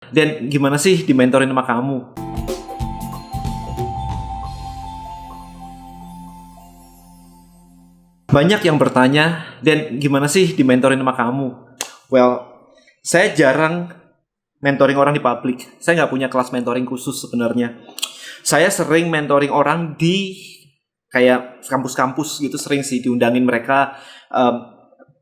Dan gimana sih dimentorin sama kamu? Banyak yang bertanya, dan gimana sih dimentorin sama kamu? Well, saya jarang mentoring orang di publik. Saya nggak punya kelas mentoring khusus sebenarnya. Saya sering mentoring orang di kayak kampus-kampus gitu, sering sih diundangin mereka,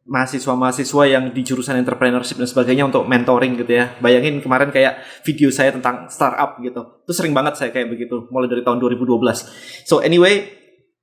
mahasiswa-mahasiswa yang di jurusan entrepreneurship dan sebagainya untuk mentoring gitu ya. Bayangin kemarin kayak video saya tentang startup gitu. Itu sering banget saya kayak begitu, mulai dari tahun 2012. So anyway,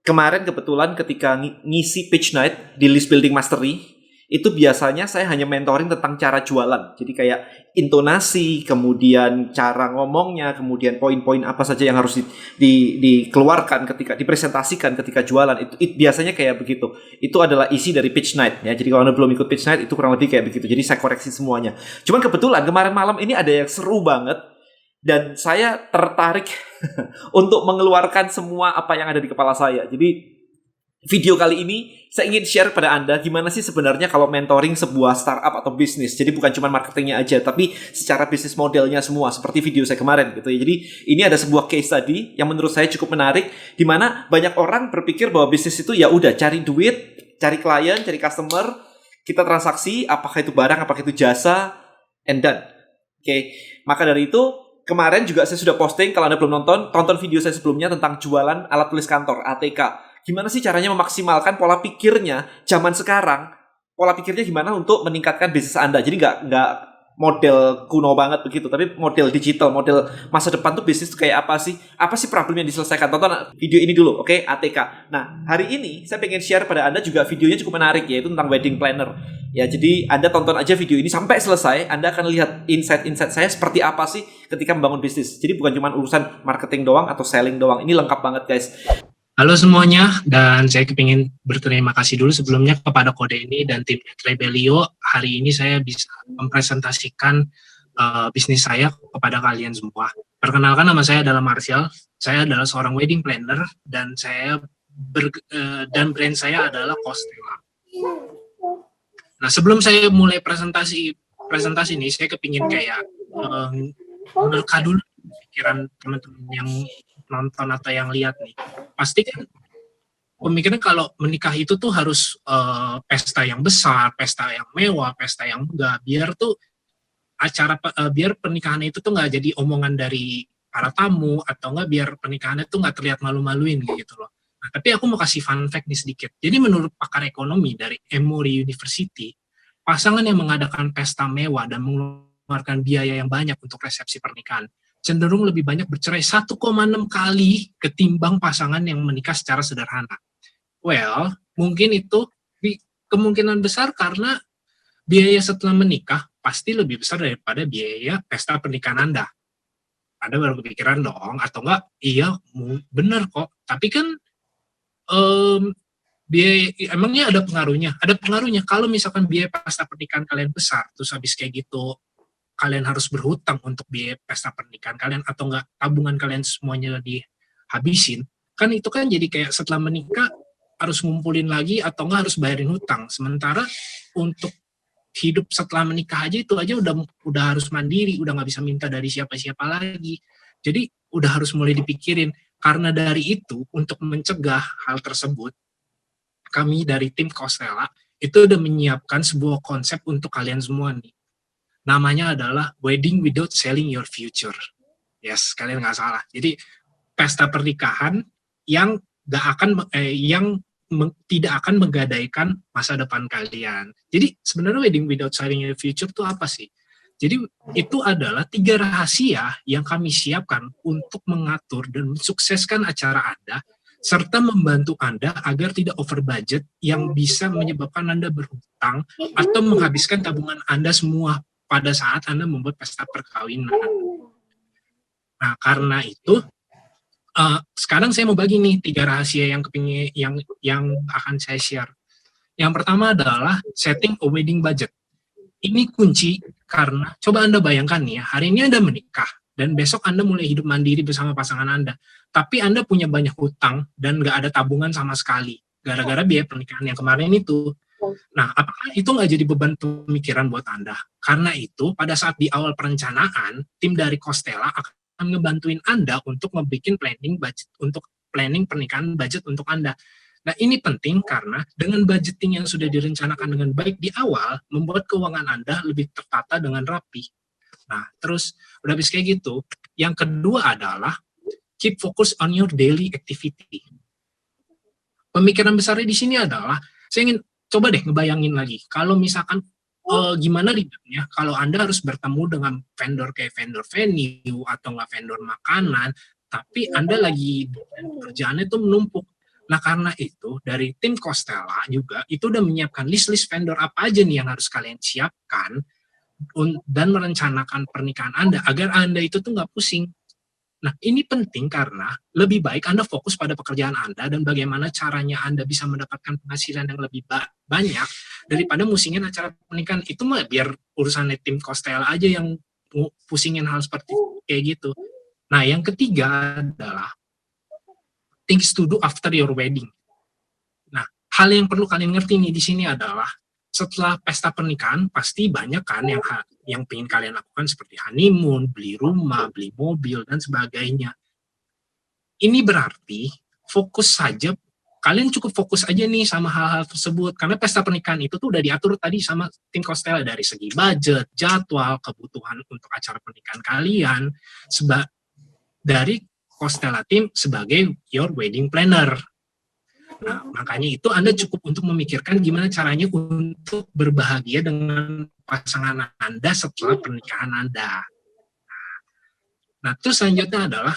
kemarin kebetulan ketika ngisi pitch night di List Building Mastery, itu biasanya saya hanya mentoring tentang cara jualan. Jadi kayak intonasi, kemudian cara ngomongnya, kemudian poin-poin apa saja yang harus dikeluarkan ketika dipresentasikan ketika jualan. Itu biasanya kayak begitu. Itu adalah isi dari pitch night ya. Jadi kalau Anda belum ikut pitch night itu kurang lebih kayak begitu. Jadi saya koreksi semuanya. Cuman kebetulan kemarin malam ini ada yang seru banget dan saya tertarik untuk mengeluarkan semua apa yang ada di kepala saya. Jadi video kali ini saya ingin share pada Anda gimana sih sebenarnya kalau mentoring sebuah startup atau bisnis. Jadi bukan cuma marketingnya aja, tapi secara bisnis modelnya semua, seperti video saya kemarin gitu ya. Jadi ini ada sebuah case tadi yang menurut saya cukup menarik, di mana banyak orang berpikir bahwa bisnis itu ya udah cari duit, cari klien, cari customer, kita transaksi, apakah itu barang, apakah itu jasa, and done. Oke, maka dari itu kemarin juga saya sudah posting, kalau Anda belum nonton, tonton video saya sebelumnya tentang jualan alat tulis kantor, ATK. Gimana sih caranya memaksimalkan pola pikirnya zaman sekarang? Pola pikirnya gimana untuk meningkatkan bisnis Anda? Jadi nggak model kuno banget begitu, tapi model digital, model masa depan tuh bisnis tuh kayak apa sih? Apa sih problem yang diselesaikan? Tonton video ini dulu, oke? ATK. Nah, hari ini saya pengen share pada Anda juga videonya cukup menarik, yaitu tentang wedding planner. Ya, jadi Anda tonton aja video ini sampai selesai, Anda akan lihat insight-insight saya seperti apa sih ketika membangun bisnis. Jadi bukan cuma urusan marketing doang atau selling doang. Ini lengkap banget, guys. Halo semuanya, dan saya ingin berterima kasih dulu sebelumnya kepada Kode ini dan tim Rebelio. Hari ini saya bisa mempresentasikan bisnis saya kepada kalian semua. Perkenalkan, nama saya adalah Martial. Saya adalah seorang wedding planner dan dan brand saya adalah Costela. Nah, sebelum saya mulai presentasi ini, saya kepingin kayak menerka dulu pikiran teman-teman yang nonton atau yang lihat nih. Pasti kan pemikiran kalau menikah itu tuh harus pesta yang besar, pesta yang mewah, pesta yang megah, biar tuh biar pernikahan itu tuh nggak jadi omongan dari para tamu, atau nggak biar pernikahannya tuh nggak terlihat malu-maluin gitu loh. Nah, tapi aku mau kasih fun fact nih sedikit. Jadi menurut pakar ekonomi dari Emory University, pasangan yang mengadakan pesta mewah dan mengeluarkan biaya yang banyak untuk resepsi pernikahan cenderung lebih banyak bercerai 1,6 kali ketimbang pasangan yang menikah secara sederhana. Well, mungkin itu kemungkinan besar karena biaya setelah menikah pasti lebih besar daripada biaya pesta pernikahan Anda. Anda baru kepikiran dong, atau enggak, iya bener kok. Tapi kan biaya, emangnya ada pengaruhnya? Ada pengaruhnya. Kalau misalkan biaya pesta pernikahan kalian besar, terus habis kayak gitu kalian harus berhutang untuk biaya pesta pernikahan kalian, atau enggak tabungan kalian semuanya dihabisin, kan itu kan jadi kayak setelah menikah harus ngumpulin lagi, atau enggak harus bayarin hutang. Sementara untuk hidup setelah menikah aja itu aja udah harus mandiri, udah nggak bisa minta dari siapa-siapa lagi. Jadi udah harus mulai dipikirin. Karena dari itu, untuk mencegah hal tersebut, kami dari tim Costela itu udah menyiapkan sebuah konsep untuk kalian semua nih. Namanya adalah Wedding Without Selling Your Future. Yes, kalian nggak salah. Jadi pesta pernikahan yang tidak akan menggadaikan masa depan kalian. Jadi sebenarnya Wedding Without Selling Your Future itu apa sih? Jadi itu adalah 3 rahasia yang kami siapkan untuk mengatur dan mensukseskan acara Anda, serta membantu Anda agar tidak over budget yang bisa menyebabkan Anda berhutang atau menghabiskan tabungan Anda semua pada saat Anda membuat pesta perkawinan. Nah, karena itu sekarang saya mau bagi nih 3 rahasia yang akan saya share. Yang pertama adalah setting a wedding budget. Ini kunci karena coba Anda bayangkan nih ya, hari ini Anda menikah dan besok Anda mulai hidup mandiri bersama pasangan Anda. Tapi Anda punya banyak hutang dan nggak ada tabungan sama sekali gara-gara biaya pernikahan yang kemarin itu. Nah, apakah itu nggak jadi beban pemikiran buat Anda? Karena itu, pada saat di awal perencanaan, tim dari Costella akan ngebantuin Anda untuk ngebikin planning budget untuk planning pernikahan budget untuk Anda. Nah, ini penting karena dengan budgeting yang sudah direncanakan dengan baik di awal, membuat keuangan Anda lebih tertata dengan rapi. Nah, terus udah habis kayak gitu, yang kedua adalah keep focus on your daily activity. Pemikiran besarnya di sini adalah, saya ingin coba deh ngebayangin lagi, kalau misalkan gimana ribetnya kalau Anda harus bertemu dengan vendor kayak vendor venue atau nggak vendor makanan, tapi Anda lagi kerjaannya tuh menumpuk. Nah, karena itu dari tim Costella juga itu udah menyiapkan list-list vendor apa aja nih yang harus kalian siapkan dan merencanakan pernikahan Anda agar Anda itu tuh nggak pusing. Nah, ini penting karena lebih baik Anda fokus pada pekerjaan Anda dan bagaimana caranya Anda bisa mendapatkan penghasilan yang lebih banyak daripada musingin acara pernikahan. Itu mah biar urusan tim Costella aja yang pusingin hal seperti kayak gitu. Nah, yang ketiga adalah things to do after your wedding. Nah, hal yang perlu kalian ngerti nih di sini adalah setelah pesta pernikahan pasti banyak kan yang pengen kalian lakukan seperti honeymoon, beli rumah, beli mobil dan sebagainya. Ini berarti fokus saja, kalian cukup fokus aja nih sama hal-hal tersebut karena pesta pernikahan itu tuh udah diatur tadi sama tim Costella dari segi budget, jadwal, kebutuhan untuk acara pernikahan kalian dari Costella tim sebagai your wedding planner. Nah, makanya itu Anda cukup untuk memikirkan gimana caranya untuk berbahagia dengan pasangan Anda setelah pernikahan Anda. Nah, terus selanjutnya adalah,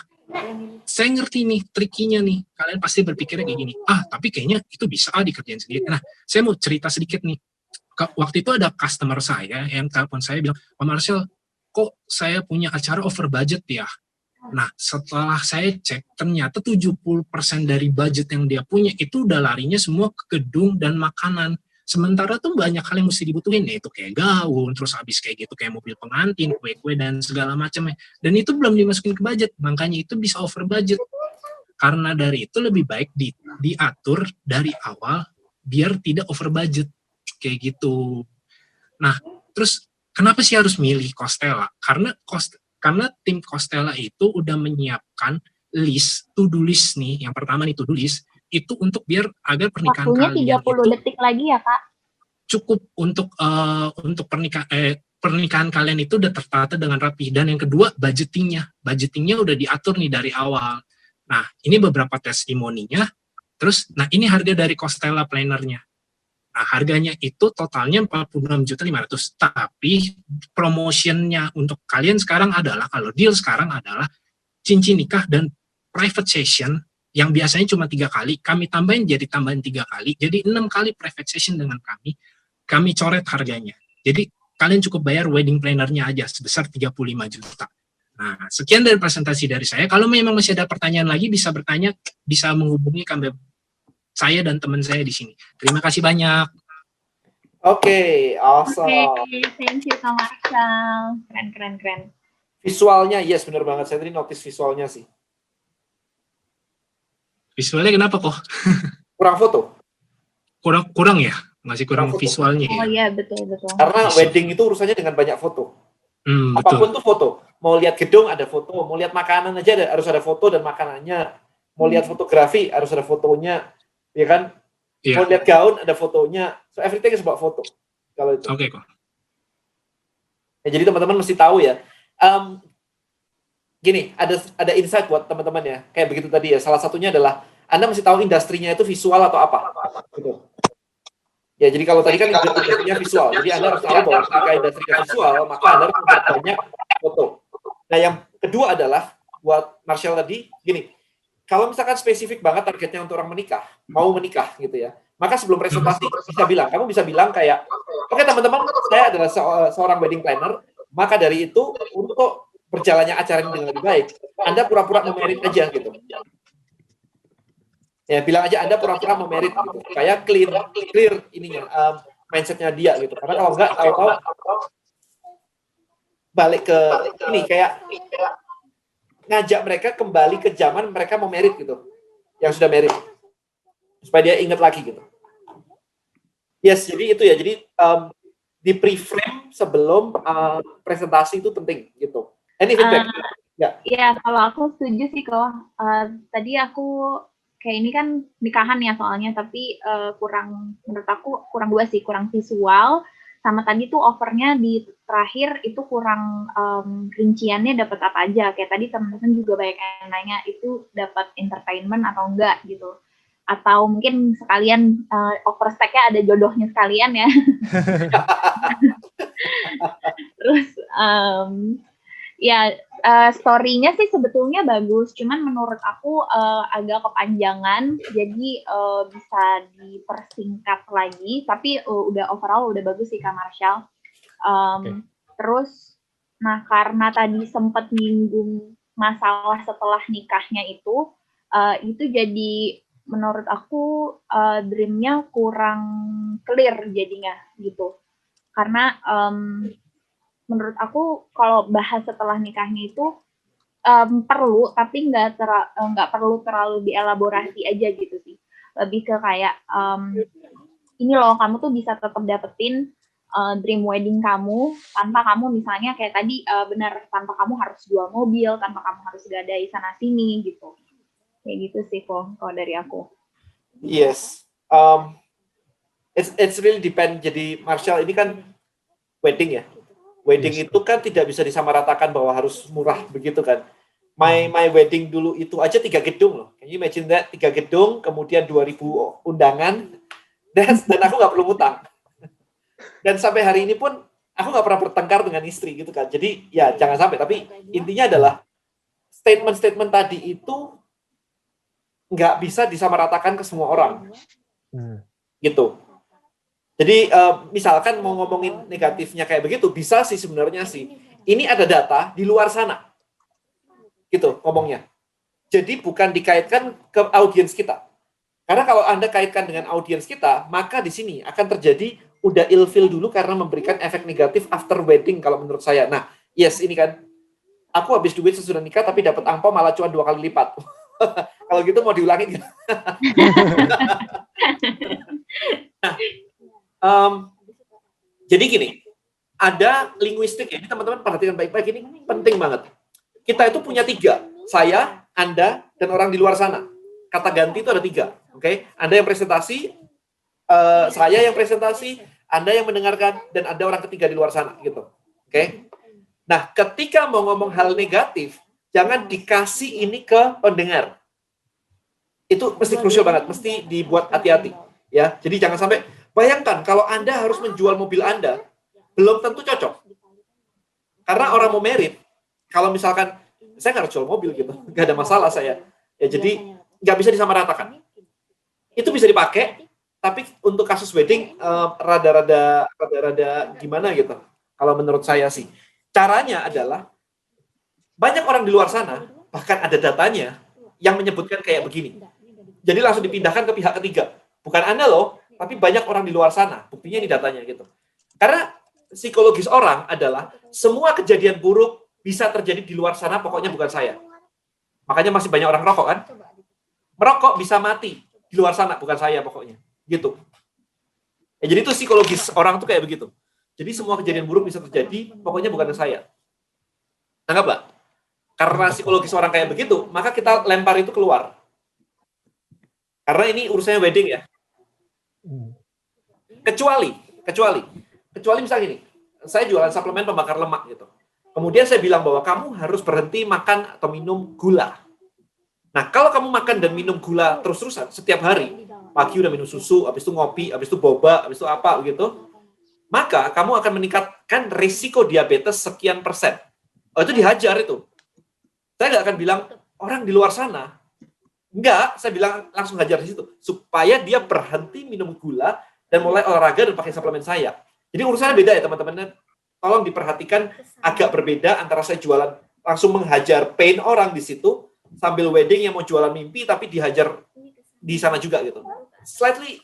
saya ngerti nih trikinya nih. Kalian pasti berpikirnya kayak gini, tapi kayaknya itu bisa dikerjain sendiri. Nah, saya mau cerita sedikit nih. Waktu itu ada customer saya yang telepon saya bilang, Pak Marcel, kok saya punya acara over budget ya? Nah, setelah saya cek, ternyata 70% dari budget yang dia punya itu udah larinya semua ke gedung dan makanan. Sementara tuh banyak hal yang mesti dibutuhin, yaitu kayak gaun, terus habis kayak gitu kayak mobil pengantin, kue-kue, dan segala macamnya. Dan itu belum dimasukin ke budget, makanya itu bisa over budget. Karena dari itu lebih baik diatur dari awal, biar tidak over budget. Kayak gitu. Nah, terus kenapa sih harus milih Costella? Karena tim Costella itu udah menyiapkan to-do list nih. Yang pertama nih to-do list, itu untuk biar agar pernikahan waktunya kalian 30 itu detik lagi ya, Kak? cukup untuk pernikahan kalian itu udah tertata dengan rapi. Dan yang kedua, budgetingnya udah diatur nih dari awal. Nah, ini beberapa testimoninya. Terus, nah ini harga dari Costella plannernya. Nah, harganya itu totalnya 46.500.000. Tapi promotionnya untuk kalian sekarang adalah, kalau deal sekarang adalah cincin nikah dan private session yang biasanya cuma 3 kali, kami tambahin jadi tambahan 3 kali, jadi 6 kali private session dengan kami coret harganya. Jadi kalian cukup bayar wedding planner-nya aja sebesar 35 juta. Nah, sekian dari presentasi dari saya. Kalau memang masih ada pertanyaan lagi, bisa bertanya, bisa menghubungi kami, saya dan teman saya di sini. Terima kasih banyak. Oke, awesome. Thank you Kak Marcel. Keren. Visualnya, yes, bener banget. Saya tadi notice visualnya sih. Visualnya kenapa kok? Kurang foto? Kurang ya? Masih kurang foto. visualnya ya? Oh iya, betul. Karena wedding itu urusannya dengan banyak foto. Apapun tuh foto. Mau lihat gedung ada foto, mau lihat makanan aja harus ada foto dan makanannya. Mau lihat fotografi harus ada fotonya, ya kan? Yeah. Mau lihat gaun ada fotonya. So everything is about foto. Kalau itu. Oke kok. Ya, jadi teman-teman mesti tahu ya. Gini, ada insight buat teman-teman ya. Kayak begitu tadi ya. Salah satunya adalah Anda mesti tahu industrinya itu visual atau apa. Gitu. Ya, jadi kalau tadi kan industrinya visual. Jadi Anda harus tahu bahwa ketika industrinya visual, maka Anda harus membuat banyak foto. Nah, yang kedua adalah buat Marcel tadi, gini. Kalau misalkan spesifik banget targetnya untuk orang mau menikah gitu ya. Maka sebelum presentasi kamu bisa bilang kayak, oke teman-teman, saya adalah seorang wedding planner, maka dari itu untuk berjalannya acara ini dengan lebih baik, Anda pura-pura memerit aja gitu. Ya, bilang aja Anda pura-pura memerit gitu. Kayak clear ininya, mindsetnya dia gitu. Karena kalau enggak, tahu-tahu balik ke ini kayak ngajak mereka kembali ke zaman mereka mau merit gitu, yang sudah merit, supaya dia ingat lagi gitu. Yes, jadi itu ya. Jadi di pre-frame sebelum presentasi itu penting gitu. Any feedback? Ya. Ya, kalau aku setuju sih kok. Tadi aku kayak ini kan nikahan ya soalnya, tapi menurut aku kurang dua sih, kurang visual. Sama tadi tuh overnya di terakhir itu kurang rinciannya dapat apa aja. Kayak tadi teman-teman juga banyak yang nanya itu dapat entertainment atau enggak gitu. Atau mungkin sekalian overstack-nya ada jodohnya sekalian ya. Terus ya story-nya sih sebetulnya bagus, cuman menurut aku agak kepanjangan, jadi bisa dipersingkat lagi. Tapi udah overall udah bagus sih Kak Marshall. Terus, nah karena tadi sempat nyinggung masalah setelah nikahnya itu jadi menurut aku dream-nya kurang clear jadinya gitu. Karena menurut aku kalau bahas setelah nikahnya itu perlu, tapi nggak perlu terlalu dielaborasi aja gitu sih. Lebih ke kayak ini loh, kamu tuh bisa tetap dapetin dream wedding kamu tanpa kamu misalnya kayak tadi benar, tanpa kamu harus jual mobil, tanpa kamu harus gadai sana sini gitu. Kayak gitu sih kok kalau dari aku. Yes. It's really depend. Jadi Marshall ini kan wedding ya. Wedding itu kan tidak bisa disamaratakan bahwa harus murah begitu kan. My wedding dulu itu aja 3 gedung loh. Can you imagine that? 3 gedung, kemudian 2.000 undangan, dan aku nggak perlu ngutang. Dan sampai hari ini pun aku nggak pernah bertengkar dengan istri gitu kan. Jadi ya jangan sampai. Tapi intinya adalah statement-statement tadi itu nggak bisa disamaratakan ke semua orang. Gitu. Jadi misalkan mau ngomongin negatifnya kayak begitu, bisa sih sebenarnya sih. Ini ada data di luar sana. Gitu ngomongnya. Jadi bukan dikaitkan ke audiens kita. Karena kalau Anda kaitkan dengan audiens kita, maka di sini akan terjadi udah ilfeel dulu karena memberikan efek negatif after wedding kalau menurut saya. Nah, yes ini kan. Aku habis duit sesudah nikah tapi dapat angpau malah cuma 2 kali lipat. Kalau gitu mau diulangin. Nah, jadi gini, ada linguistik ya, ini teman-teman perhatikan baik-baik, ini penting banget. Kita itu punya 3, saya, Anda, dan orang di luar sana. Kata ganti itu ada 3, oke? Anda yang presentasi, saya yang presentasi, Anda yang mendengarkan, dan ada orang ketiga di luar sana, gitu. Oke? Nah, ketika mau ngomong hal negatif, jangan dikasih ini ke pendengar. Itu mesti krusial banget, mesti dibuat hati-hati. Ya, jadi jangan sampai bayangkan kalau Anda harus menjual mobil Anda, belum tentu cocok. Karena orang mau merit, kalau misalkan saya nggak harus jual mobil gitu, nggak ada masalah saya. Ya jadi nggak bisa disamaratakan. Itu bisa dipakai, tapi untuk kasus wedding rada-rada gimana gitu. Kalau menurut saya sih, caranya adalah banyak orang di luar sana, bahkan ada datanya yang menyebutkan kayak begini. Jadi langsung dipindahkan ke pihak ketiga. Bukan Anda loh, tapi banyak orang di luar sana. Buktinya ini datanya gitu. Karena psikologis orang adalah semua kejadian buruk bisa terjadi di luar sana, pokoknya bukan saya. Makanya masih banyak orang rokok kan? Merokok bisa mati di luar sana, bukan saya pokoknya. Gitu. Ya, jadi itu psikologis orang tuh kayak begitu. Jadi semua kejadian buruk bisa terjadi, pokoknya bukan saya. Tanggap nggak? Karena psikologis orang kayak begitu, maka kita lempar itu keluar. Karena ini urusannya wedding ya. Kecuali misalnya gini, saya jualan suplemen pembakar lemak gitu. Kemudian saya bilang bahwa kamu harus berhenti makan atau minum gula. Nah, kalau kamu makan dan minum gula terus-terusan setiap hari, pagi udah minum susu, habis itu ngopi, habis itu boba, habis itu apa gitu, maka kamu akan meningkatkan risiko diabetes sekian %. Oh, itu dihajar itu. Saya nggak akan bilang orang di luar sana. Enggak, saya bilang langsung hajar di situ. Supaya dia berhenti minum gula dan mulai olahraga dan pakai suplemen saya. Jadi urusannya beda ya teman-teman. Tolong diperhatikan agak berbeda antara saya jualan langsung menghajar pain orang di situ sambil wedding yang mau jualan mimpi tapi dihajar di sana juga gitu. Slightly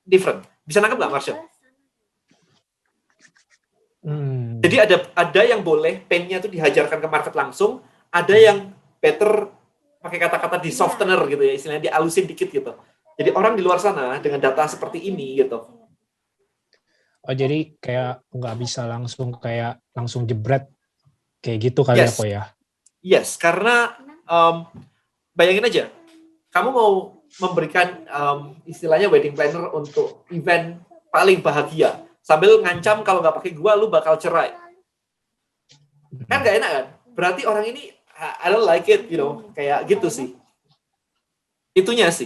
different. Bisa nangkep nggak, Marshall? Jadi ada yang boleh pain-nya itu dihajarkan ke market langsung, ada yang better pakai kata-kata di softener gitu ya, istilahnya dialusin dikit gitu. Jadi orang di luar sana dengan data seperti ini gitu, Oh jadi kayak nggak bisa langsung jebret kayak gitu kali ya Yes, kok ya? yes, karena bayangin aja, kamu mau memberikan istilahnya wedding planner untuk event paling bahagia, sambil ngancam kalau nggak pakai gua lu bakal cerai. Kan nggak enak kan? Berarti orang ini I don't like it, kayak gitu sih. Itunya sih.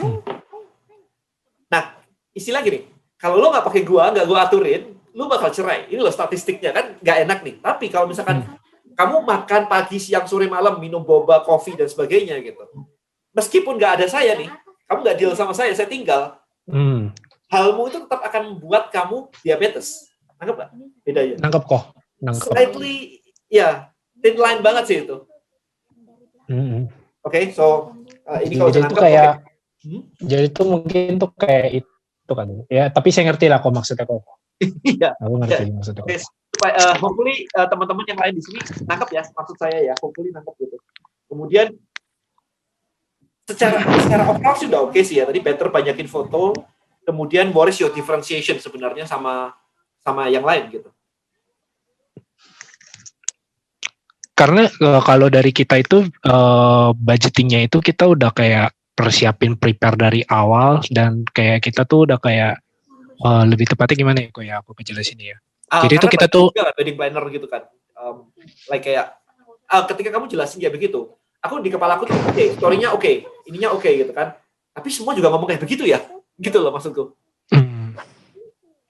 Nah, istilah gini, kalau lo nggak pakai gua, nggak gua aturin, lu bakal cerai. Ini loh statistiknya kan nggak enak nih. Tapi kalau misalkan kamu makan pagi, siang, sore, malam, minum boba, kopi dan sebagainya gitu. Meskipun nggak ada saya nih, kamu nggak deal sama saya tinggal. Halmu itu tetap akan membuat kamu diabetes. Nangkep nggak? Bedanya. Nangkep kok. Nangkep. Slightly, ya, thin line banget sih itu. Oke, so ini kalau jadi itu kayak, jadi itu mungkin tuh kayak itu kan. Ya, tapi saya ngerti lah kok maksudnya kok. Iya. Aku ngerti maksudnya. Oke, hopefully teman-teman yang lain di sini nangkep ya, maksud saya ya, hopefully nangkep gitu. Kemudian secara overall sih udah oke sih ya. Tadi better banyakin foto. Kemudian what is your differentiation sebenarnya sama yang lain gitu. Karena kalau dari kita itu budgetingnya itu kita udah kayak prepare dari awal, dan kayak kita tuh udah kayak lebih tepatnya gimana ya kok ya aku kejelasin ya. Jadi itu kita tuh wedding planner gitu kan. Like kayak ketika kamu jelasin kayak begitu, aku di kepala aku tuh oke, story-nya oke, ininya oke gitu kan. Tapi semua juga ngomong kayak begitu ya. Gitu loh maksudku.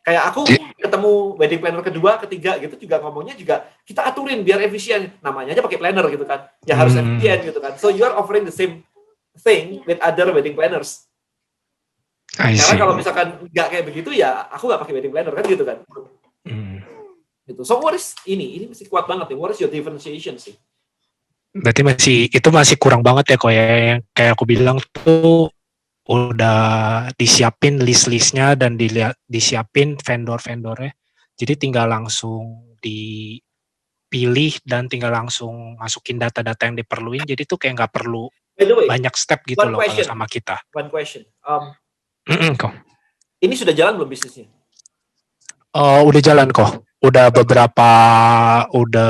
Kayak aku ketemu wedding planner kedua, ketiga gitu juga ngomongnya juga kita aturin biar efisien. Namanya aja pakai planner gitu kan. Ya harus efisien gitu kan. So you are offering the same thing with other wedding planners. Karena kalau misalkan nggak kayak begitu ya aku nggak pakai wedding planner kan gitu kan. Gitu. So what is ini masih kuat banget nih. What is your differentiation sih? Berarti masih kurang banget ya kok ya. Yang kayak aku bilang tuh udah disiapin list-listnya dan disiapin vendor-vendornya. Jadi tinggal langsung dipilih dan tinggal langsung masukin data-data yang diperluin. Jadi tuh kayak nggak perlu banyak step gitu loh kalau sama kita. One question. Kok. Ini sudah jalan belum bisnisnya? Udah jalan kok. Udah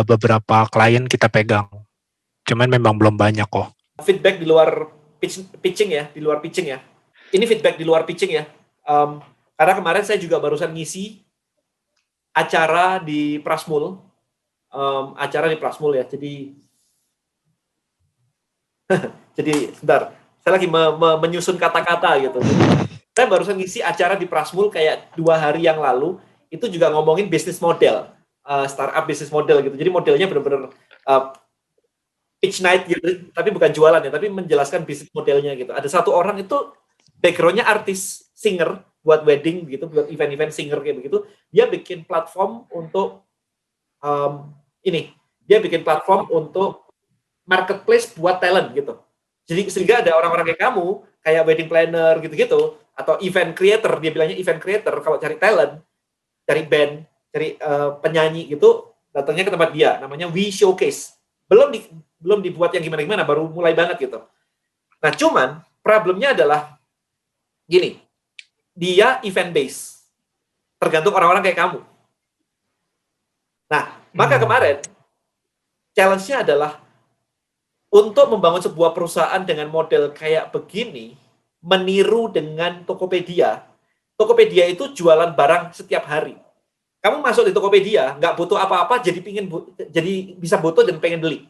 beberapa klien kita pegang. Cuman memang belum banyak kok. Feedback di luar pitching ya. Ini feedback di luar pitching ya. Karena kemarin saya juga barusan ngisi acara di Prasmul. Ya. Jadi sebentar. Saya lagi menyusun kata-kata gitu. Saya barusan ngisi acara di Prasmul kayak 2 hari yang lalu. Itu juga ngomongin business model. Startup business model gitu. Jadi modelnya benar-benar pitch night gitu. Tapi bukan jualan ya. Tapi menjelaskan bisnis modelnya gitu. Ada satu orang itu background-nya artis, singer, buat wedding gitu, buat event-event singer kayak begitu. Dia bikin platform untuk dia bikin platform untuk marketplace buat talent gitu. Jadi sehingga ada orang-orang kayak kamu, kayak wedding planner gitu-gitu, atau event creator, dia bilangnya event creator, kalau cari talent, cari band, cari penyanyi gitu, datangnya ke tempat dia, namanya We Showcase. Belum dibuat yang gimana-gimana, baru mulai banget gitu. Nah, cuman problemnya adalah gini, dia event base, tergantung orang-orang kayak kamu. Nah, maka kemarin challenge-nya adalah untuk membangun sebuah perusahaan dengan model kayak begini, meniru dengan Tokopedia. Tokopedia itu jualan barang setiap hari. Kamu masuk di Tokopedia, nggak butuh apa-apa, jadi bisa butuh dan pengen beli.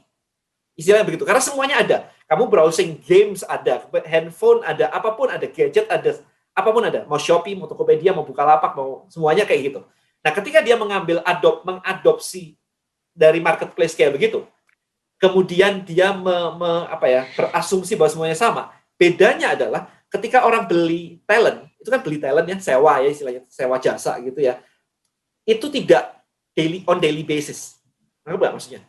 Istilahnya begitu, karena semuanya ada. Kamu browsing games ada, handphone ada, apapun ada, gadget ada, apapun ada. Mau Shopee, mau Tokopedia, mau Bukalapak, mau semuanya kayak gitu. Nah, ketika dia mengadopsi dari marketplace kayak begitu, kemudian dia berasumsi bahwa semuanya sama. Bedanya adalah ketika orang beli talent, itu kan beli talent ya, sewa ya istilahnya, sewa jasa gitu ya. Itu tidak daily basis. Nggak maksudnya?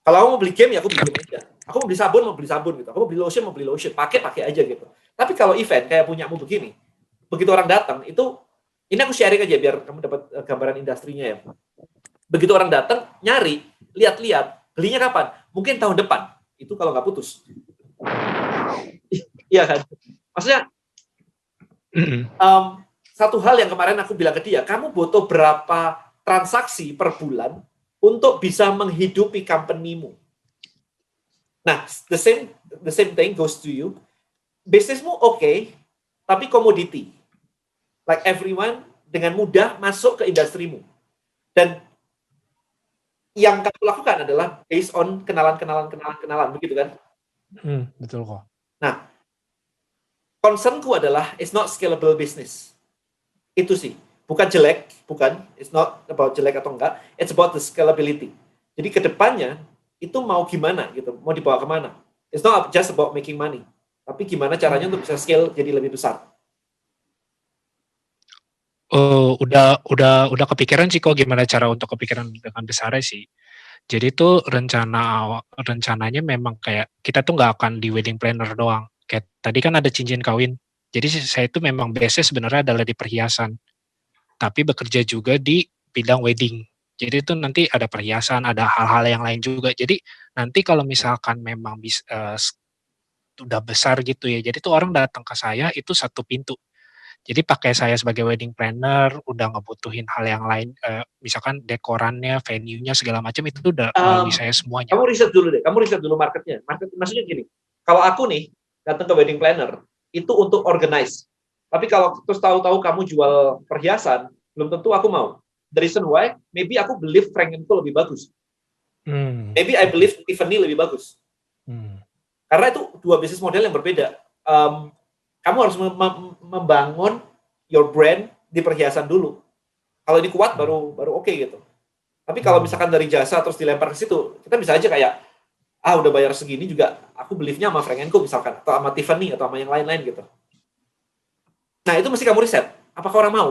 Kalau aku mau beli game, ya aku beli game aja. Aku mau beli sabun gitu. Aku mau beli lotion, pakai aja gitu. Tapi kalau event kayak punyamu begini, begitu orang datang, ini aku sharing aja biar kamu dapat gambaran industrinya ya. Begitu orang datang, nyari, lihat-lihat, belinya kapan? Mungkin tahun depan. Itu kalau nggak putus. Iya kan? Maksudnya, satu hal yang kemarin aku bilang ke dia, kamu butuh berapa transaksi per bulan untuk bisa menghidupi company-mu. Nah, the same thing goes to you. Bisnismu oke, tapi komoditi. Like everyone dengan mudah masuk ke industrimu. Dan yang kamu lakukan adalah based on kenalan, begitu kan? Betul kok. Nah, concernku adalah it's not scalable business. Itu sih. Bukan jelek, bukan. It's not about jelek atau enggak. It's about the scalability. Jadi ke depannya itu mau gimana gitu, mau dibawa kemana. It's not just about making money, tapi gimana caranya untuk bisa scale jadi lebih besar. Oh, udah kepikiran sih kok gimana cara untuk kepikiran dengan besarnya sih. Jadi tuh rencananya memang kayak kita tuh nggak akan di wedding planner doang. Kayak tadi kan ada cincin kawin. Jadi saya tuh memang base sebenarnya adalah di perhiasan. Tapi bekerja juga di bidang wedding. Jadi itu nanti ada perhiasan, ada hal-hal yang lain juga. Jadi nanti kalau misalkan memang udah besar gitu ya. Jadi tuh orang datang ke saya itu satu pintu. Jadi pakai saya sebagai wedding planner, udah ngebutuhin hal yang lain, misalkan dekorannya, venue-nya segala macam itu udah melalui saya semuanya. Kamu riset dulu marketnya. Maksudnya gini, kalau aku nih datang ke wedding planner itu untuk organize. Tapi kalau terus tahu-tahu kamu jual perhiasan, belum tentu aku mau. The reason why, maybe aku believe Frank & Co lebih bagus. Maybe I believe Tiffany lebih bagus. Karena itu dua bisnis model yang berbeda. Kamu harus membangun your brand di perhiasan dulu. Kalau ini kuat baru oke gitu. Tapi kalau misalkan dari jasa terus dilempar ke situ, kita bisa aja kayak udah bayar segini juga aku believe-nya sama Frank & Co misalkan atau sama Tiffany atau sama yang lain-lain gitu. Nah, itu mesti kamu riset. Apakah orang mau?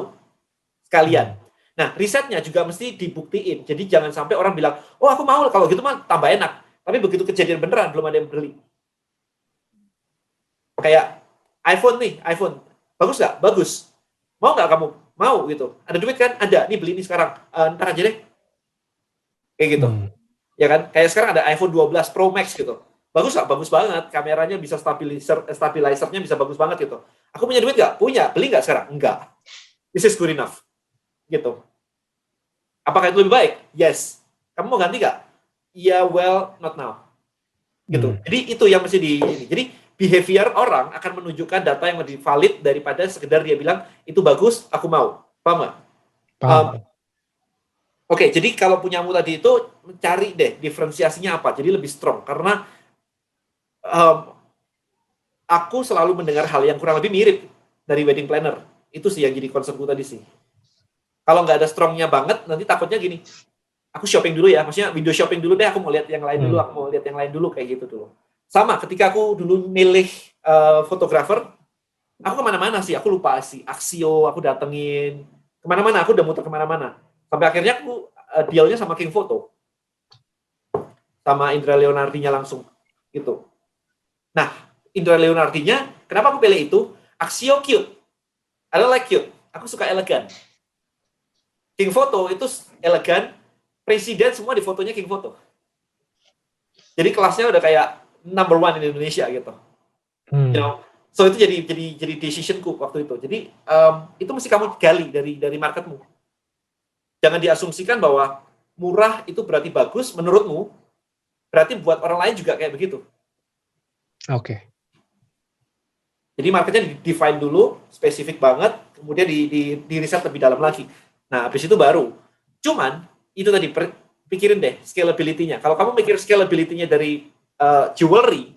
Sekalian. Nah, risetnya juga mesti dibuktiin. Jadi jangan sampai orang bilang, "Oh, aku mau kalau gitu mah tambah enak." Tapi begitu kejadian beneran belum ada yang beli. Kayak iPhone. Bagus nggak? Bagus. Mau nggak kamu? Mau gitu. Ada duit kan? Ada. Nih beli ini sekarang. Ntar aja deh. Kayak gitu. Ya kan? Kayak sekarang ada iPhone 12 Pro Max gitu. Bagus nggak? Bagus banget. Kameranya bisa stabilizernya bisa bagus banget gitu. Aku punya duit nggak? Punya. Beli nggak sekarang? Enggak. This is good enough. Gitu. Apakah itu lebih baik? Yes. Kamu mau ganti nggak? Yeah, well, not now. Gitu. Jadi itu yang mesti Jadi behavior orang akan menunjukkan data yang lebih valid daripada sekedar dia bilang itu bagus, aku mau. Paham nggak? Oke, jadi kalau punyamu tadi itu cari deh diferensiasinya apa. Jadi lebih strong karena aku selalu mendengar hal yang kurang lebih mirip dari wedding planner. Itu sih yang jadi concernku tadi sih. Kalau nggak ada strongnya banget, nanti takutnya gini. Aku shopping dulu ya, maksudnya window shopping dulu deh. Aku mau lihat yang lain dulu, kayak gitu dulu. Sama, ketika aku dulu milih fotografer, aku kemana-mana sih, aku lupa sih, Axio, aku datengin, kemana-mana, aku udah muter kemana-mana. Sampai akhirnya aku dealnya sama King Photo. Sama Indra Leonardi-nya langsung, gitu. Nah, Indra Leonardi-nya, kenapa aku pilih itu? Axio cute. I don't like cute, aku suka elegan. King Photo itu elegan, presiden semua di fotonya King Photo. Jadi kelasnya udah kayak number one in Indonesia gitu, you know? So itu jadi decisionku waktu itu. Jadi itu mesti kamu gali dari marketmu. Jangan diasumsikan bahwa murah itu berarti bagus. Menurutmu berarti buat orang lain juga kayak begitu. Oke. Jadi marketnya di-define dulu, spesifik banget, kemudian di riset lebih dalam lagi. Nah, habis itu baru. Cuman itu tadi pikirin deh scalability-nya. Kalau kamu mikir scalability-nya dari jewelry,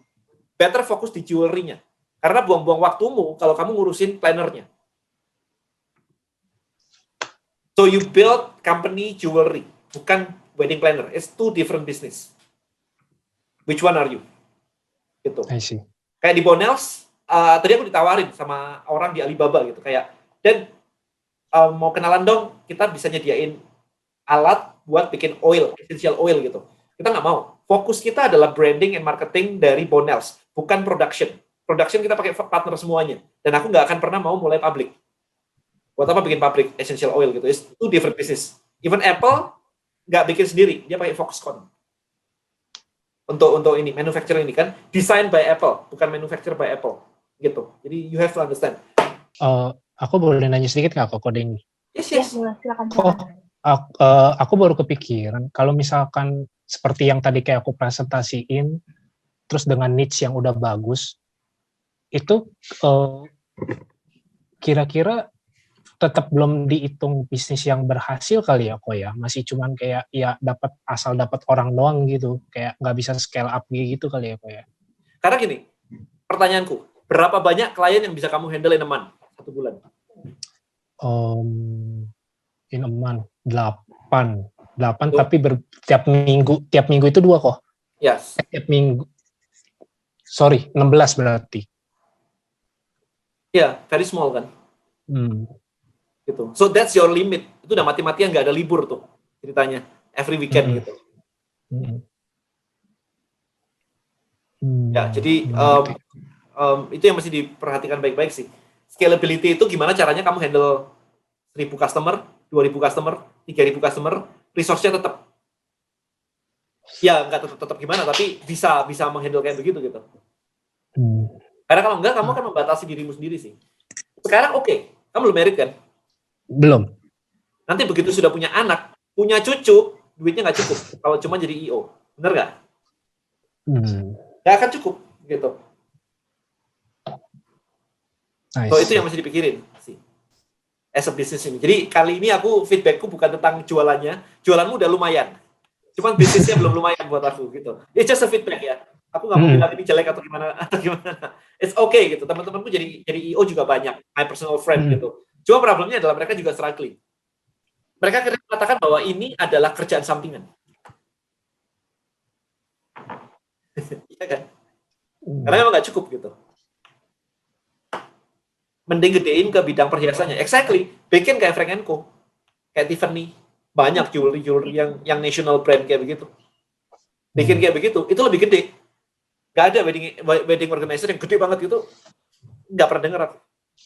better fokus di jewelry-nya. Karena buang-buang waktumu kalau kamu ngurusin planner-nya. So you build company jewelry, bukan wedding planner. It's two different business. Which one are you? Gitu. I see. Kayak di Bonels, tadi aku ditawarin sama orang di Alibaba gitu. Kayak, Dan, mau kenalan dong, kita bisa nyediain alat buat bikin oil, essential oil gitu. Kita nggak mau. Fokus kita adalah branding and marketing dari Bonels, bukan production. Production kita pakai partner semuanya. Dan aku nggak akan pernah mau mulai public. Buat apa bikin public essential oil gitu? It's two different business. Even Apple nggak bikin sendiri, dia pakai Foxconn. Untuk ini, manufacturer ini kan, design by Apple, bukan manufacturer by Apple. Gitu. Jadi you have to understand. Aku boleh nanya sedikit nggak kok coding? Yes. Silakan. Aku baru kepikiran kalau misalkan seperti yang tadi kayak aku presentasiin, terus dengan niche yang udah bagus, itu kira-kira tetap belum dihitung bisnis yang berhasil kali ya kok ya, masih cuman kayak ya asal dapat orang doang gitu, kayak nggak bisa scale up gitu kali ya kok ya. Karena gini, pertanyaanku, berapa banyak klien yang bisa kamu handle in a month 1 bulan? In a month 8 Tuh. tapi tiap minggu itu 2 kok. Yes. Tiap minggu. Sorry, 16 berarti. Ya, very small kan. Gitu. So that's your limit. Itu udah mati-matian nggak ada libur tuh ceritanya. Every weekend gitu. Ya, jadi itu yang mesti diperhatikan baik-baik sih. Scalability itu gimana caranya kamu handle 1.000 customer, 2.000 customer, 3.000 customer, resource-nya tetap. Ya, nggak tetap gimana, tapi bisa menghandle kayak begitu gitu. Karena kalau enggak, kamu akan membatasi dirimu sendiri sih. Sekarang oke, kamu belum married kan? Belum. Nanti begitu sudah punya anak, punya cucu, duitnya nggak cukup kalau cuma jadi IO. Bener nggak? Nggak akan cukup gitu. Nice. So itu yang mesti dipikirin sih. As a business ini. Jadi kali ini aku feedbackku bukan tentang jualannya. Jualanmu udah lumayan. Cuman bisnisnya belum lumayan buat aku gitu. It's just a feedback ya. Aku nggak mau bilang ini jelek atau gimana. It's okay gitu. Teman-temanku jadi IO juga banyak. My personal friend gitu. Cuma problemnya adalah mereka juga struggling. Mereka katakan bahwa ini adalah kerjaan sampingan. Iya kan? Karena memang nggak cukup gitu. Mending gedein ke bidang perhiasannya. Exactly. Bikin kayak Frank & Co. Kayak Tiffany. Banyak jewelry yang national brand kayak begitu. Bikin kayak begitu. Itu lebih gede. Gak ada wedding organizer yang gede banget gitu. Nggak pernah dengar aku.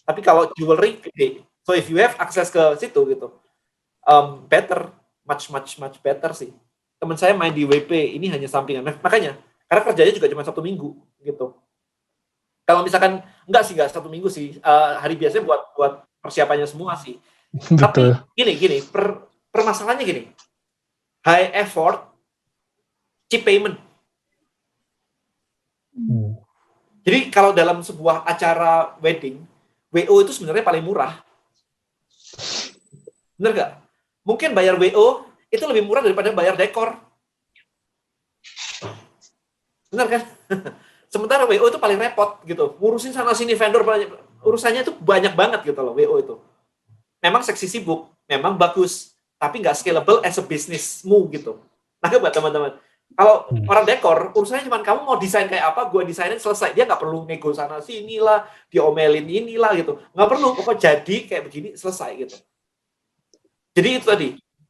Tapi kalau jewelry gede. So if you have access ke situ gitu. Better. Much better sih. Teman saya main di WP. Ini hanya sampingan. Makanya. Karena kerjanya juga cuma 1 minggu gitu. Kalau misalkan enggak 1 minggu sih, hari biasanya buat persiapannya semua sih. Betul. Tapi gini, permasalahannya gini, high effort, cheap payment. Jadi kalau dalam sebuah acara wedding, WO itu sebenarnya paling murah. Bener nggak? Mungkin bayar WO itu lebih murah daripada bayar dekor. Bener kan? Sementara WO itu paling repot gitu. Ngurusin sana sini vendor urusannya itu banyak banget gitu loh WO itu. Memang seksi sibuk, memang bagus, tapi nggak scalable as a businessmu gitu. Nah, buat teman-teman, kalau orang dekor, urusannya cuma kamu mau desain kayak apa, gue desainin selesai. Dia nggak perlu nego sana sini lah, diomelin inilah gitu. Nggak perlu, pokoknya jadi kayak begini selesai gitu. Jadi itu tadi,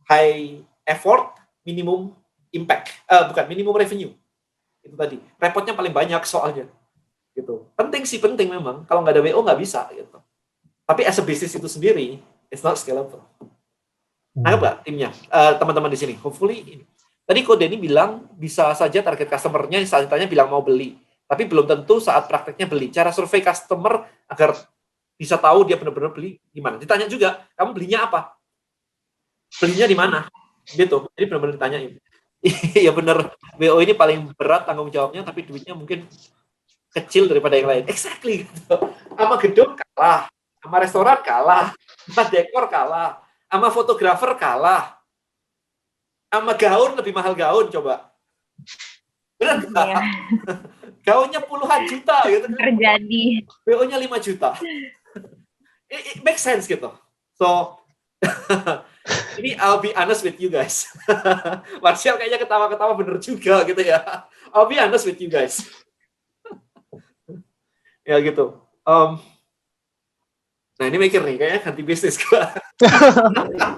high effort, minimum impact, bukan minimum revenue. Itu tadi, repotnya paling banyak soalnya. Gitu. Penting memang, kalau nggak ada WO nggak bisa gitu. Tapi as a business itu sendiri, it's not scalable. Nah, Mbak, timnya, teman-teman di sini, hopefully, tadi Ko Denny bilang bisa saja target customer-nya saat ditanya bilang mau beli, tapi belum tentu saat prakteknya beli. Cara survei customer agar bisa tahu dia benar-benar beli gimana. Ditanya juga, kamu belinya apa? Belinya di mana? Gitu. Jadi benar-benar ditanyain. Iya benar, WO ini paling berat tanggung jawabnya, tapi duitnya mungkin kecil daripada yang lain. Exactly. Gitu. Sama gedung kalah, sama restoran kalah, sama dekor kalah, sama fotografer kalah, sama gaun lebih mahal gaun coba. Benar nggak? Iya. Gaunnya puluhan juta gitu. Terjadi. WO-nya 5 juta. It makes sense gitu. So ini I'll be honest with you guys. Martial kayaknya ketawa-ketawa bener juga gitu ya. I'll be honest with you guys. Ya gitu. Nah ini mikir nih, kayaknya ganti bisnis gua.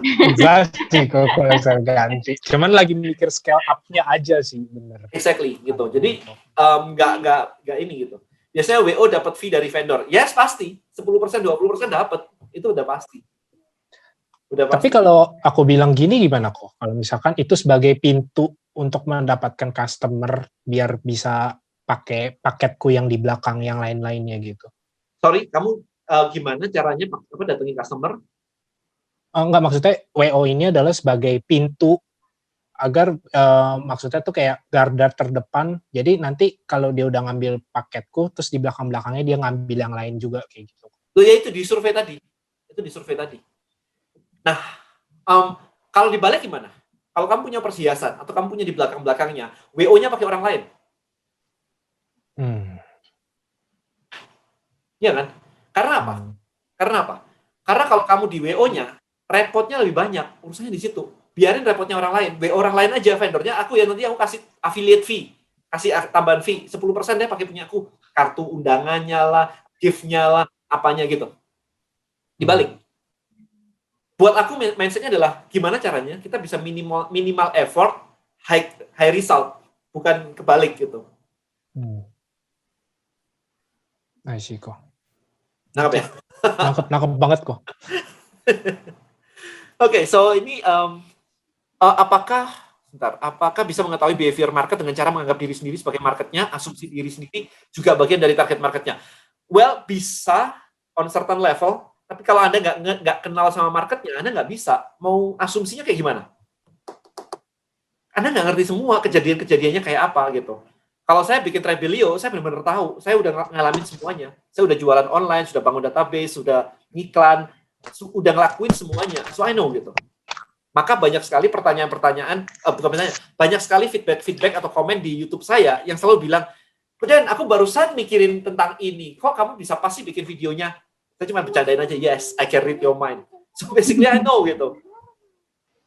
Enggak sih kalau saya ganti. Cuman lagi mikir scale up-nya aja sih, bener. Exactly gitu. Jadi nggak ini gitu. Biasanya WO dapat fee dari vendor. Yes pasti. 10%, 20% dapat. Itu udah pasti. Tapi kalau aku bilang gini gimana kok? Kalau misalkan itu sebagai pintu untuk mendapatkan customer biar bisa pakai paketku yang di belakang yang lain-lainnya gitu. Sorry, kamu gimana caranya datengin customer? Enggak, maksudnya WO ini adalah sebagai pintu agar maksudnya tuh kayak garda terdepan. Jadi nanti kalau dia udah ngambil paketku, terus di belakang-belakangnya dia ngambil yang lain juga kayak gitu. Loh ya itu di survei tadi. Itu di survei tadi. Nah, kalau dibalik gimana? Kalau kamu punya perhiasan atau kamu punya di belakang-belakangnya, WO-nya pakai orang lain. Iya kan? Karena apa? Karena kalau kamu di WO-nya, repotnya lebih banyak, urusannya di situ. Biarin repotnya orang lain, WO orang lain aja vendornya, aku ya nanti aku kasih affiliate fee, kasih tambahan fee, 10% dia pakai punya aku, kartu undangannya lah, gift-nya lah, apanya gitu. Dibalik. Buat aku mindset-nya adalah gimana caranya kita bisa minimal effort, high result, bukan kebalik gitu. I see kok. Nangkep ya? Nangkep banget kok. Oke, so ini apakah bisa mengetahui behavior market dengan cara menganggap diri sendiri sebagai marketnya, asumsi diri sendiri juga bagian dari target marketnya? Well, bisa on certain level, tapi kalau Anda nggak kenal sama marketnya, Anda nggak bisa. Mau asumsinya kayak gimana? Anda nggak ngerti semua kejadian-kejadiannya kayak apa gitu. Kalau saya bikin Trebelio, saya benar-benar tahu. Saya udah ngalamin semuanya. Saya udah jualan online, sudah bangun database, sudah ngiklan, udah ngelakuin semuanya. So I know gitu. Maka banyak sekali pertanyaan-pertanyaan, banyak sekali feedback atau komen di YouTube saya yang selalu bilang, "Dan aku barusan mikirin tentang ini. Kok kamu bisa pasti bikin videonya?" Saya cuma bercandain aja, "Yes, I can read your mind." So basically I know gitu.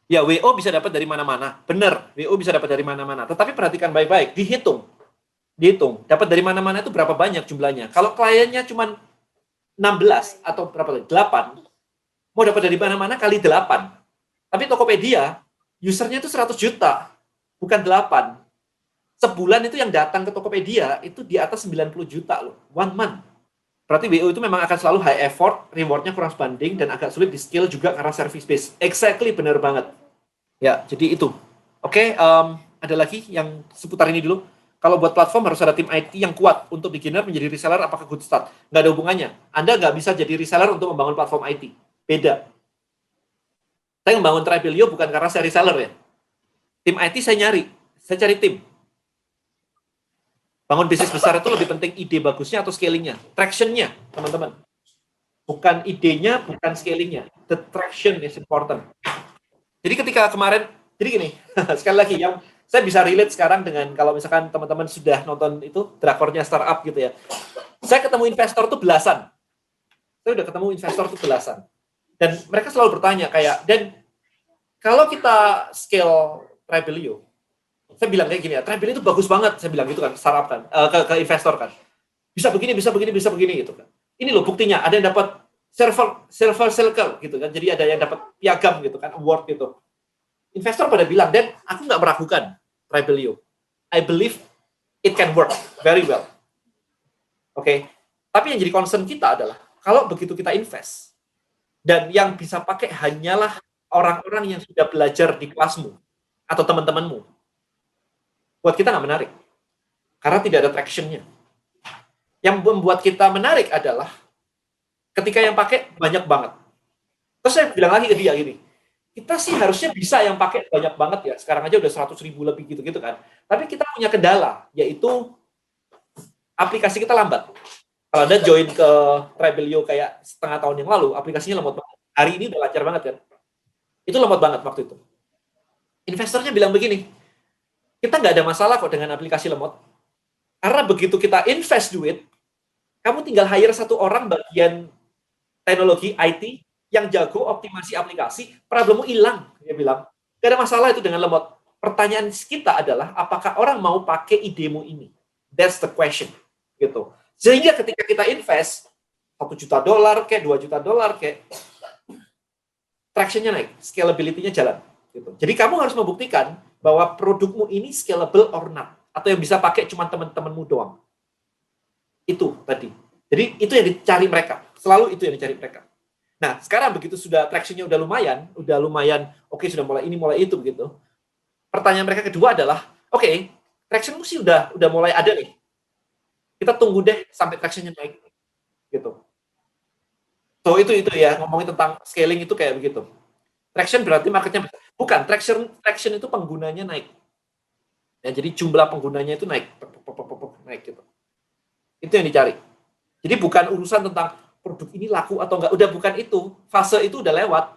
Ya, WO bisa dapat dari mana-mana. Benar, WO bisa dapat dari mana-mana. Tetapi perhatikan baik-baik, dihitung. Dapat dari mana-mana itu berapa banyak jumlahnya. Kalau kliennya cuma 16 atau berapa lagi? 8, mau dapat dari mana-mana kali 8. Tapi Tokopedia, usernya itu 100 juta, bukan 8. Sebulan itu yang datang ke Tokopedia, itu di atas 90 juta loh, 1 month. Berarti WO itu memang akan selalu high effort, rewardnya kurang sebanding, dan agak sulit di skill juga karena service based. Exactly, benar banget. Ya, jadi itu. Oke, ada lagi yang seputar ini dulu. Kalau buat platform harus ada tim IT yang kuat. Untuk beginner menjadi reseller apakah good start? Nggak ada hubungannya. Anda nggak bisa jadi reseller untuk membangun platform IT. Beda. Saya membangun Trebelio bukan karena saya reseller ya. Tim IT saya nyari. Saya cari tim. Bangun bisnis besar itu lebih penting ide bagusnya atau scalingnya. Traction-nya, teman-teman. Bukan idenya, bukan scalingnya. The traction is important. Jadi ketika kemarin, jadi gini, sekali lagi, yang saya bisa relate sekarang dengan kalau misalkan teman-teman sudah nonton itu, drakornya startup gitu ya. Saya ketemu investor tuh belasan. Saya udah ketemu investor tuh belasan. Dan mereka selalu bertanya kayak, dan kalau kita scale Trebelio, saya bilang kayak gini ya, Trebelio itu bagus banget, saya bilang gitu kan, startup kan, ke investor kan. Bisa begini gitu kan. Ini loh buktinya, ada yang dapat server circle gitu kan, jadi ada yang dapat piagam gitu kan, award gitu. Investor pada bilang, dan aku nggak meragukan Trebelio. I believe it can work very well. Oke. Tapi yang jadi concern kita adalah, kalau begitu kita invest, dan yang bisa pakai hanyalah orang-orang yang sudah belajar di kelasmu, atau teman-temanmu, buat kita nggak menarik. Karena tidak ada traction-nya. Yang membuat kita menarik adalah, ketika yang pakai banyak banget. Terus saya bilang lagi ke dia gini, kita sih harusnya bisa yang pakai banyak banget ya. Sekarang aja udah 100.000 lebih gitu-gitu kan. Tapi kita punya kendala, yaitu aplikasi kita lambat. Kalau Anda join ke Trebelio kayak setengah tahun yang lalu, aplikasinya lemot banget. Hari ini udah lancar banget kan. Itu lemot banget waktu itu. Investornya bilang begini, kita nggak ada masalah kok dengan aplikasi lemot. Karena begitu kita invest duit, kamu tinggal hire satu orang bagian teknologi IT, yang jago optimasi aplikasi, problemmu hilang, dia bilang. Gak ada masalah itu dengan lemot. Pertanyaan kita adalah, apakah orang mau pakai idemu ini? That's the question. Gitu. Sehingga ketika kita invest, $1 juta kayak, $2 juta kayak, traction-nya naik, scalability-nya jalan. Gitu. Jadi kamu harus membuktikan bahwa produkmu ini scalable or not. Atau yang bisa pakai cuma teman-temanmu doang. Itu tadi. Jadi itu yang dicari mereka. Selalu itu yang dicari mereka. Nah, sekarang begitu sudah traction-nya udah lumayan, oke, sudah mulai ini, mulai itu, begitu. Pertanyaan mereka kedua adalah, oke, traction-mu sih udah mulai ada nih. Kita tunggu deh sampai traction-nya naik. Gitu. So, itu ya, ngomongin tentang scaling itu kayak begitu. Traction berarti marketnya besar. Bukan, traction itu penggunanya naik. Ya, jadi jumlah penggunanya itu naik. Naik gitu. Itu yang dicari. Jadi bukan urusan tentang produk ini laku atau enggak. Udah bukan itu. Fase itu udah lewat.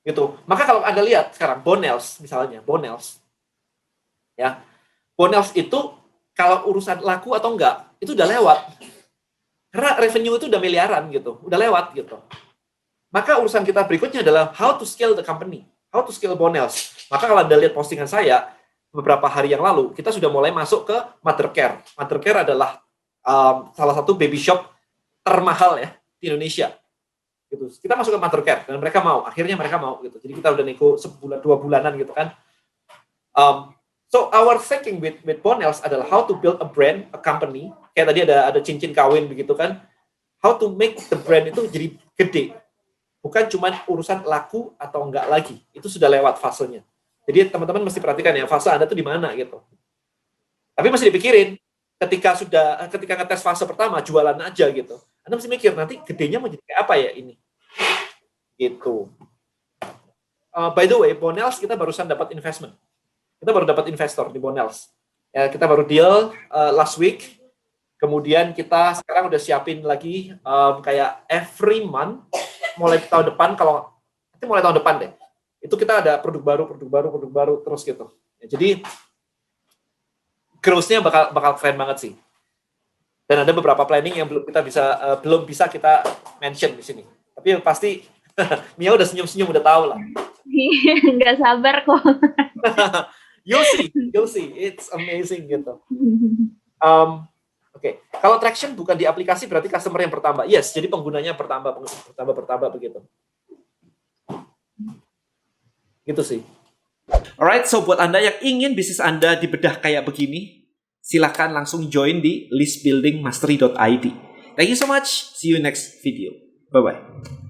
Gitu. Maka kalau Anda lihat sekarang, Bonels misalnya. Bonels. Ya. Bonels itu kalau urusan laku atau enggak, itu udah lewat. Karena revenue itu udah miliaran gitu. Udah lewat gitu. Maka urusan kita berikutnya adalah how to scale the company. How to scale Bonels. Maka kalau Anda lihat postingan saya, beberapa hari yang lalu, kita sudah mulai masuk ke Mother Care. Mother Care adalah salah satu baby shop termahal ya di Indonesia. Gitu. Kita masuk ke Mother Care dan mereka mau. Akhirnya mereka mau gitu. Jadi kita udah nego sebulan 2 bulanan gitu kan. So our thinking with Bonels adalah how to build a brand, a company. Kayak tadi ada cincin kawin begitu kan. How to make the brand itu jadi gede. Bukan cuma urusan laku atau enggak lagi. Itu sudah lewat fasenya. Jadi teman-teman mesti perhatikan ya, fase Anda tuh di mana gitu. Tapi masih dipikirin, ketika ngetes fase pertama, jualan aja gitu. Anda mesti mikir, nanti gedenya mau jadi kayak apa ya ini? Gitu. By the way, Bonels kita barusan dapat investment. Kita baru dapat investor di Bonels. Ya, kita baru deal last week. Kemudian kita sekarang udah siapin lagi kayak every month, mulai tahun depan, nanti mulai tahun depan deh. Itu kita ada produk baru terus gitu. Ya, jadi growth-nya bakal keren banget sih. Dan ada beberapa planning yang belum bisa kita mention di sini. Tapi pasti Mia udah senyum-senyum, udah tahu lah. Nggak sabar kok. You'll see, it's amazing gitu. Oke. Kalau traction bukan di aplikasi berarti customer yang bertambah. Yes, jadi penggunanya bertambah begitu. Gitu sih. Alright, so buat Anda yang ingin bisnis Anda dibedah kayak begini, silakan langsung join di listbuildingmastery.id. Thank you so much. See you next video. Bye-bye.